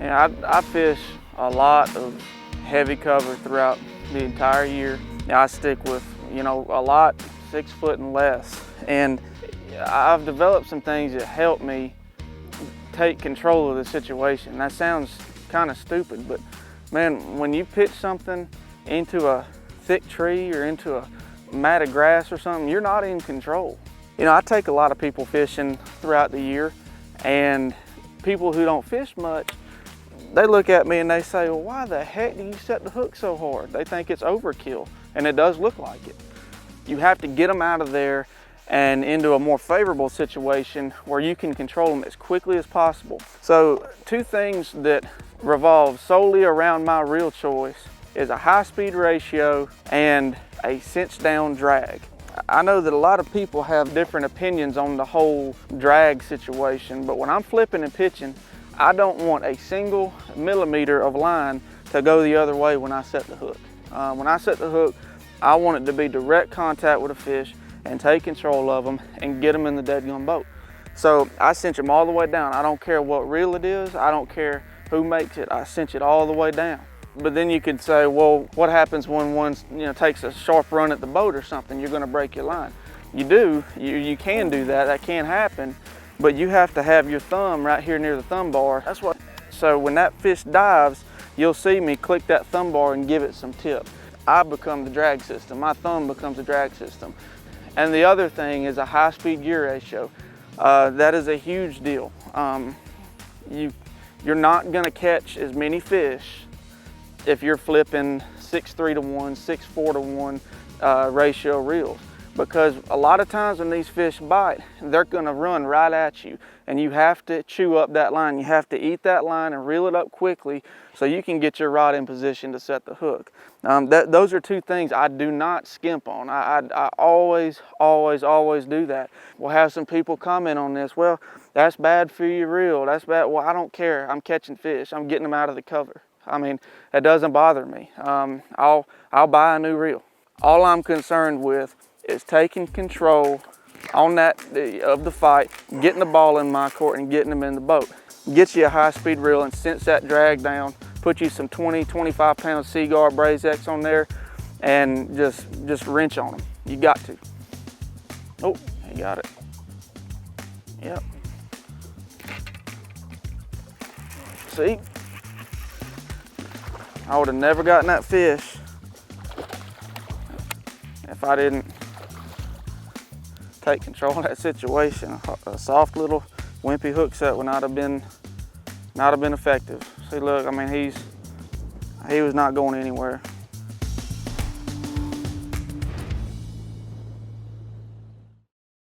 Yeah, I fish a lot of heavy cover throughout the entire year. I stick with, a lot 6 foot and less. And I've developed some things that help me take control of the situation. That sounds kind of stupid, but man, when you pitch something into a thick tree or into a mat of grass or something, you're not in control. I take a lot of people fishing throughout the year, and people who don't fish much, they look at me and they say, well, why the heck do you set the hook so hard? They think it's overkill, and it does look like it. You have to get them out of there and into a more favorable situation where you can control them as quickly as possible. So 2 things that revolve solely around my reel choice is a high-speed ratio and a cinch-down drag. I know that a lot of people have different opinions on the whole drag situation, but when I'm flipping and pitching, I don't want a single millimeter of line to go the other way when I set the hook. When I set the hook, I want it to be direct contact with a fish and take control of them and get them in the deadgum boat. So I cinch them all the way down. I don't care what reel it is. I don't care who makes it. I cinch it all the way down. But then you could say, well, what happens when one takes a sharp run at the boat or something? You're going to break your line. You do. You can do that. That can happen. But you have to have your thumb right here near the thumb bar. So when that fish dives, you'll see me click that thumb bar and give it some tip. I become the drag system. My thumb becomes the drag system. And the other thing is a high-speed gear ratio. That is a huge deal. You're not going to catch as many fish if you're flipping 6-3 to 1, 6-4 to 1 ratio reels. Because a lot of times when these fish bite, they're gonna run right at you, and you have to chew up that line. You have to eat that line and reel it up quickly so you can get your rod in position to set the hook. Those are 2 things I do not skimp on. I always do that. We'll have some people comment on this. Well, that's bad for your reel. That's bad. Well, I don't care. I'm catching fish. I'm getting them out of the cover. I mean, it doesn't bother me. I'll buy a new reel. All I'm concerned with is taking control on that of the fight, getting the ball in my court and getting them in the boat. Get you a high-speed reel and cinch that drag down, put you some 20-25 pound Seaguar Braze X on there, and just wrench on them. You got to. Oh, you got it. Yep. See? I would have never gotten that fish if I didn't take control of that situation. A soft little wimpy hook set would not have been effective. See, look, I mean, he was not going anywhere.